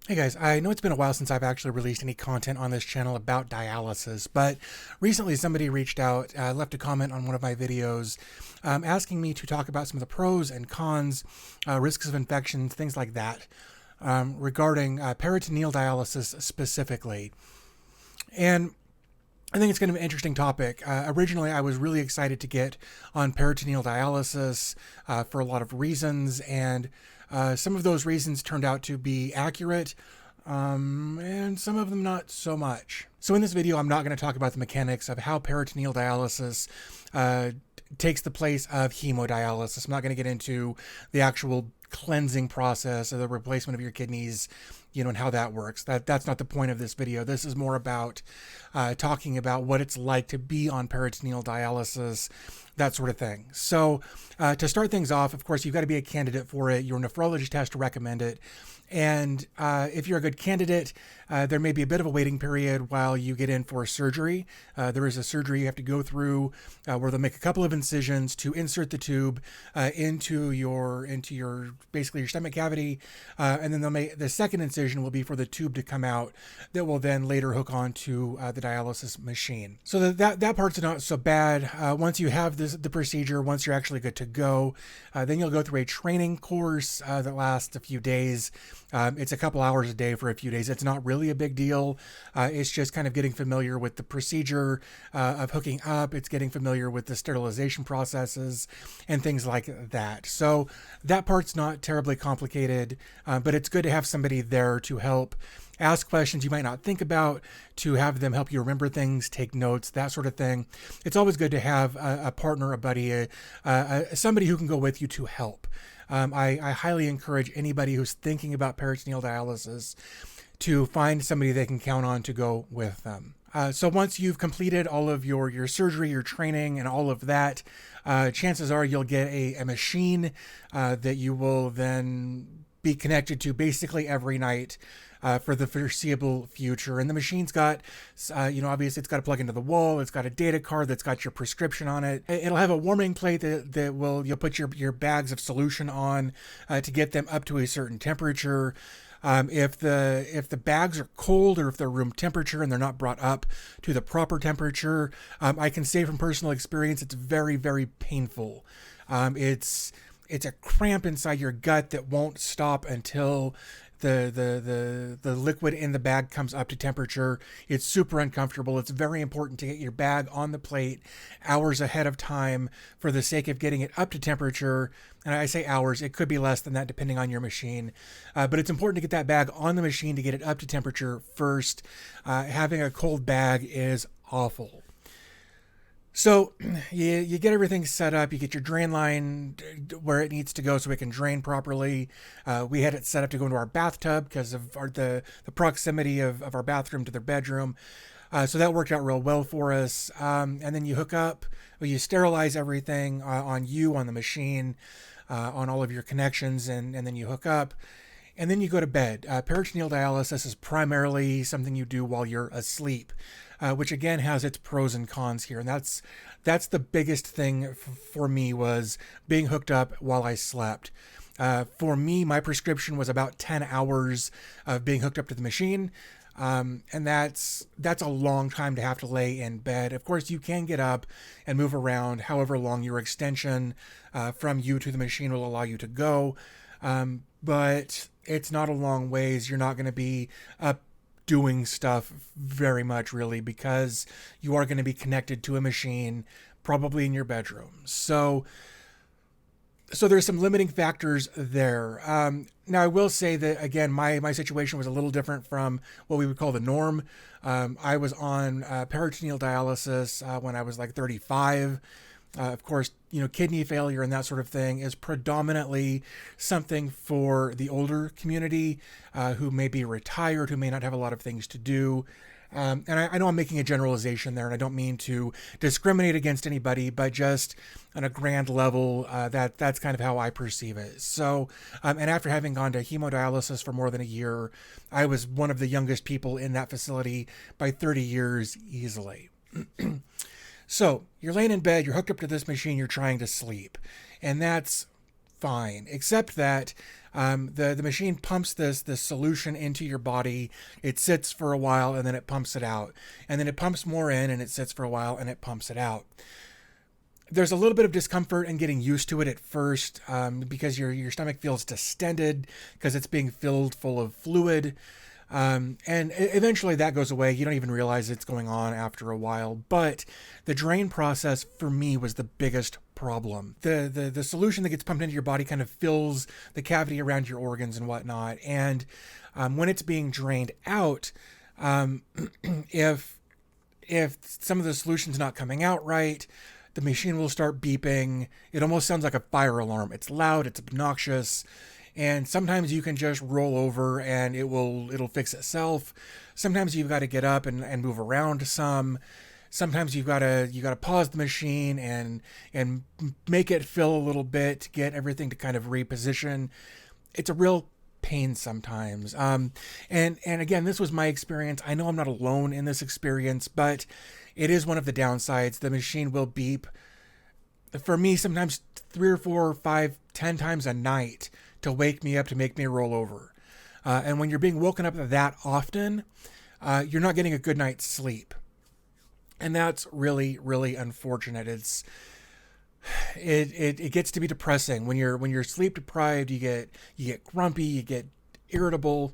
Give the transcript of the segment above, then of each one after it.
Hey guys, I know it's been a while since I've actually released any content on this channel about dialysis, but recently somebody reached out, left a comment on one of my videos, asking me to talk about some of the pros and cons, risks of infections, things like that, regarding peritoneal dialysis specifically. And I think it's kind of an interesting topic. Originally, I was really excited to get on peritoneal dialysis for a lot of reasons, and some of those reasons turned out to be accurate, and some of them not so much. So in this video, I'm not going to talk about the mechanics of how peritoneal dialysis takes the place of hemodialysis. I'm not going to get into the actual cleansing process or the replacement of your kidneys, and how that works. That's not the point of this video. This is more about talking about what it's like to be on peritoneal dialysis, that sort of thing. So to start things off, of course, you've got to be a candidate for it. Your nephrologist has to recommend it. And if you're a good candidate, there may be a bit of a waiting period while you get in for surgery. There is a surgery you have to go through where they'll make a couple of incisions to insert the tube into your basically your stomach cavity, and then they'll make the second incision will be for the tube to come out that will then later hook onto the dialysis machine. So that part's not so bad. Once you have the procedure, once you're actually good to go, then you'll go through a training course that lasts a few days. It's a couple hours a day for a few days. It's not really a big deal. It's just kind of getting familiar with the procedure of hooking up. It's getting familiar with the sterilization processes and things like that. So that part's not terribly complicated, but it's good to have somebody there to help ask questions you might not think about, to have them help you remember things, take notes, that sort of thing. It's always good to have a partner, a buddy, somebody who can go with you to help. I highly encourage anybody who's thinking about peritoneal dialysis to find somebody they can count on to go with them. So once you've completed all of your surgery, your training, and all of that, chances are you'll get a machine that you will then be connected to basically every night for the foreseeable future. And the machine's got, obviously it's got to plug into the wall. It's got a data card that's got your prescription on it. It'll have a warming plate you'll put your bags of solution on to get them up to a certain temperature. If the bags are cold or if they're room temperature and they're not brought up to the proper temperature, I can say from personal experience, it's very, very painful. It's a cramp inside your gut that won't stop until the liquid in the bag comes up to temperature. It's super uncomfortable. It's very important to get your bag on the plate hours ahead of time for the sake of getting it up to temperature. And I say hours, it could be less than that depending on your machine. But it's important to get that bag on the machine to get it up to temperature first. Having a cold bag is awful. So you get everything set up, you get your drain line where it needs to go so it can drain properly. We had it set up to go into our bathtub because of the proximity of our bathroom to their bedroom. So that worked out real well for us. And then you hook up, you sterilize everything on the machine, on all of your connections, and then you hook up. And then you go to bed. Peritoneal dialysis is primarily something you do while you're asleep, which again has its pros and cons here. And that's the biggest thing for me, was being hooked up while I slept. For me, my prescription was about 10 hours of being hooked up to the machine. And that's a long time to have to lay in bed. Of course, you can get up and move around however long your extension from you to the machine will allow you to go. But it's not a long ways. You're not going to be up doing stuff very much, really, because you are going to be connected to a machine, probably in your bedroom. So there's some limiting factors there. Now, I will say that, again, my situation was a little different from what we would call the norm. I was on peritoneal dialysis when I was like 35. Of course, kidney failure and that sort of thing is predominantly something for the older community who may be retired, who may not have a lot of things to do. And I know I'm making a generalization there, and I don't mean to discriminate against anybody, but just on a grand level, that's kind of how I perceive it. So, and after having gone to hemodialysis for more than a year, I was one of the youngest people in that facility by 30 years easily. So you're laying in bed, you're hooked up to this machine, you're trying to sleep, and that's fine, except that The machine pumps this solution into your body. It sits for a while and then it pumps it out, and then it pumps more in and it sits for a while and it pumps it out. There's a little bit of discomfort in getting used to it at first, because your stomach feels distended because it's being filled full of fluid. And eventually that goes away. You don't even realize it's going on after a while. But the drain process for me was the biggest problem. The solution that gets pumped into your body kind of fills the cavity around your organs and whatnot. And when it's being drained out, if some of the solution's not coming out right, the machine will start beeping. It almost sounds like a fire alarm. It's loud, it's obnoxious, and sometimes you can just roll over and it'll fix itself. Sometimes you've got to get up and move around some. Sometimes you got to pause the machine and make it fill a little bit to get everything to kind of reposition. It's a real pain sometimes. And again, this was my experience. I know I'm not alone in this experience, but it is one of the downsides. The machine will beep for me sometimes 3 or 4 or 5, 10 times a night to wake me up, to make me roll over. And when you're being woken up that often, you're not getting a good night's sleep. And that's really, really unfortunate. It gets to be depressing when you're sleep deprived. You get grumpy, you get irritable.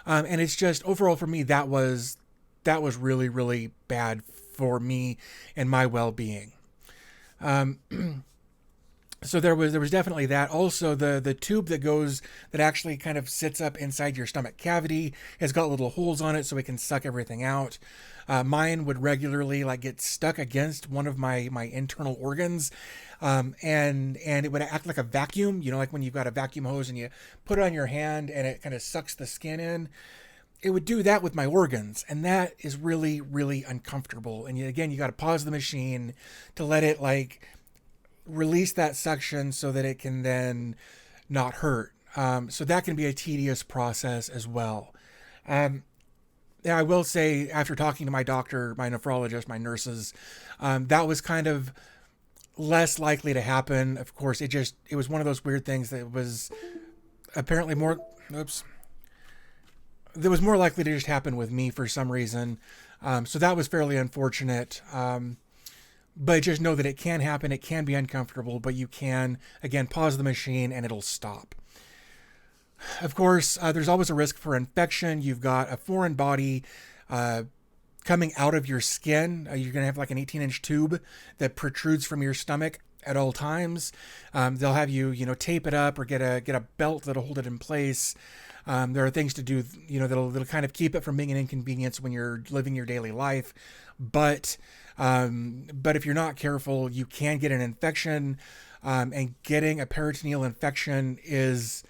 And it's just overall for me that was really, really bad for me and my well-being. So there was definitely that. Also, the tube that actually kind of sits up inside your stomach cavity has got little holes on it so it can suck everything out. Mine would regularly get stuck against one of my internal organs, and it would act like a vacuum. Like when you've got a vacuum hose and you put it on your hand and it kind of sucks the skin in. It would do that with my organs, and that is really, really uncomfortable. And again, you got to pause the machine to let it release that suction so that it can then not hurt. So that can be a tedious process as well. I will say, after talking to my doctor, my nephrologist, my nurses, that was kind of less likely to happen. Of course, it was one of those weird things that was apparently more likely to just happen with me for some reason. So that was fairly unfortunate. But just know that it can happen. It can be uncomfortable, but you can, again, pause the machine and it'll stop. Of course, there's always a risk for infection. You've got a foreign body coming out of your skin. You're going to have an 18-inch tube that protrudes from your stomach at all times. They'll have you, tape it up or get a belt that'll hold it in place. There are things to do, that'll kind of keep it from being an inconvenience when you're living your daily life. But if you're not careful, you can get an infection, and getting a peritoneal infection is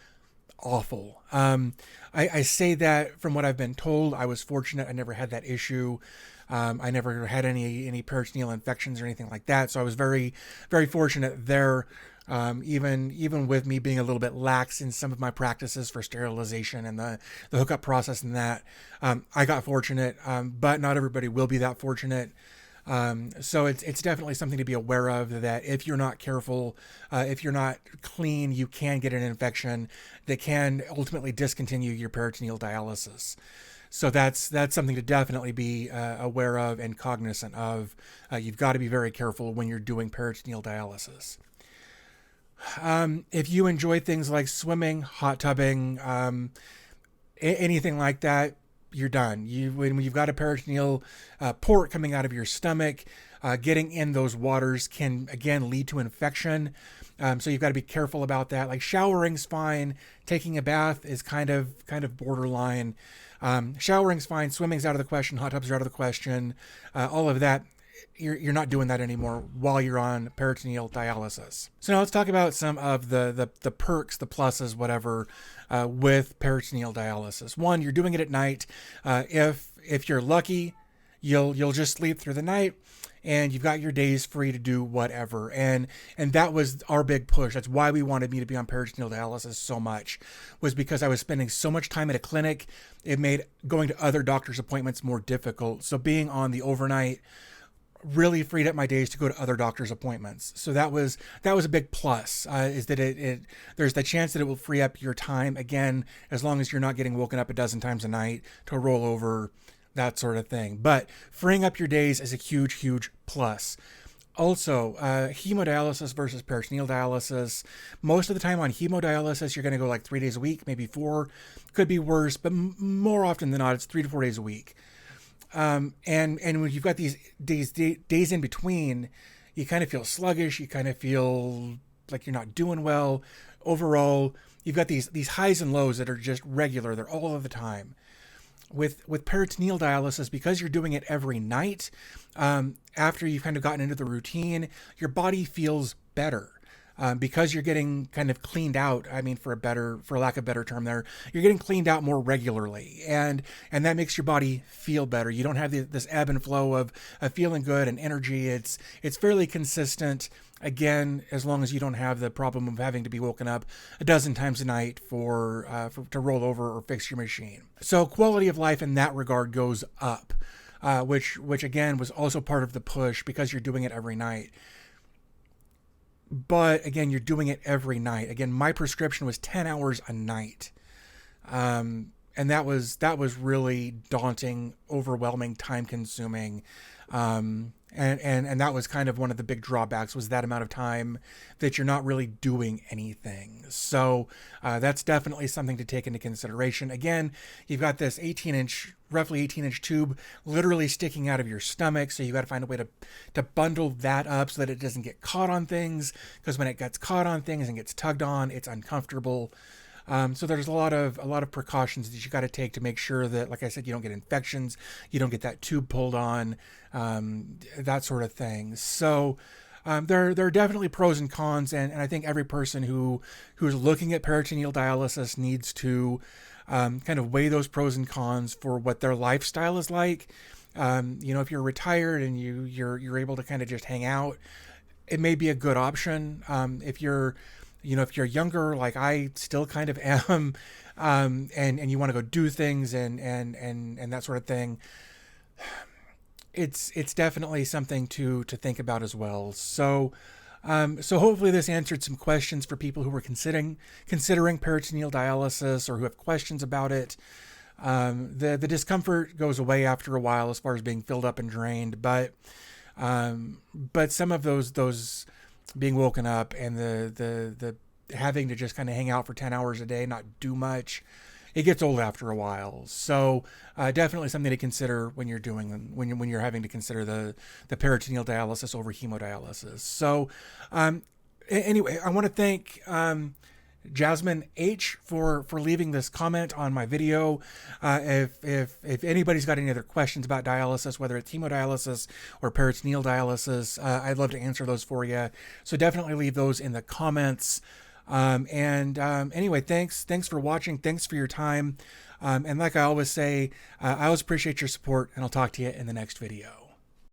awful. I say that from what I've been told. I was fortunate. I never had that issue. I never had any peritoneal infections or anything like that. So I was very, very fortunate there. Even with me being a little bit lax in some of my practices for sterilization and the hookup process and that, I got fortunate, but not everybody will be that fortunate. So it's definitely something to be aware of, that if you're not careful, if you're not clean, you can get an infection that can ultimately discontinue your peritoneal dialysis. So that's something to definitely be aware of and cognizant of. You've got to be very careful when you're doing peritoneal dialysis. If you enjoy things like swimming, hot tubbing, anything like that, you're done. When you've got a peritoneal port coming out of your stomach, getting in those waters can again lead to infection. So you've got to be careful about that. Showering's fine. Taking a bath is kind of borderline. Showering's fine. Swimming's out of the question. Hot tubs are out of the question. All of that. You're not doing that anymore while you're on peritoneal dialysis. So now let's talk about some of the perks, the pluses, whatever, with peritoneal dialysis. One, you're doing it at night. If you're lucky, you'll just sleep through the night, and you've got your days free to do whatever. And that was our big push. That's why we wanted me to be on peritoneal dialysis so much, was because I was spending so much time at a clinic. It made going to other doctor's appointments more difficult. So being on the overnight really freed up my days to go to other doctor's appointments. So that was a big plus, is that there's the chance that it will free up your time, again, as long as you're not getting woken up a dozen times a night to roll over, that sort of thing. But freeing up your days is a huge, huge plus. Also, hemodialysis versus peritoneal dialysis. Most of the time on hemodialysis, you're going to go like 3 days a week, maybe 4. Could be worse, but more often than not, it's 3 to 4 days a week. And when you've got these days in between, you kind of feel sluggish. You kind of feel like you're not doing well. Overall, you've got these highs and lows that are just regular. They're all of the time. With peritoneal dialysis, because you're doing it every night, after you've kind of gotten into the routine, your body feels better. Because you're getting kind of cleaned out. I mean, for lack of a better term there, you're getting cleaned out more regularly, and that makes your body feel better. You don't have this ebb and flow of feeling good and energy. It's fairly consistent. Again, as long as you don't have the problem of having to be woken up a dozen times a night to roll over or fix your machine. So quality of life in that regard goes up, which again was also part of the push because you're doing it every night. But again, you're doing it every night. Again, my prescription was 10 hours a night. And that was really daunting, overwhelming, time consuming. And that was kind of one of the big drawbacks, was that amount of time that you're not really doing anything. So that's definitely something to take into consideration. Again, you've got this roughly 18-inch tube literally sticking out of your stomach. So you got to find a way to bundle that up so that it doesn't get caught on things, because when it gets caught on things and gets tugged on, it's uncomfortable. So there's a lot of precautions that you got to take to make sure that, like I said, you don't get infections, you don't get that tube pulled on, that sort of thing. So there are definitely pros and cons, and I think every person who's looking at peritoneal dialysis needs to kind of weigh those pros and cons for what their lifestyle is like. If you're retired and you're able to kind of just hang out, it may be a good option. If you're younger, like I still kind of am, and you want to go do things and that sort of thing, it's definitely something to think about as well. So hopefully this answered some questions for people who were considering peritoneal dialysis or who have questions about it. The discomfort goes away after a while as far as being filled up and drained, but some of those being woken up and the having to just kind of hang out for 10 hours a day, not do much, it gets old after a while. So definitely something to consider when you're having to consider the peritoneal dialysis over hemodialysis. So anyway, I want to thank Jasmine H for leaving this comment on my video. If anybody's got any other questions about dialysis, whether it's hemodialysis or peritoneal dialysis, I'd love to answer those for you. So definitely leave those in the comments. Anyway, thanks for watching. Thanks for your time. And like I always say, I always appreciate your support, and I'll talk to you in the next video.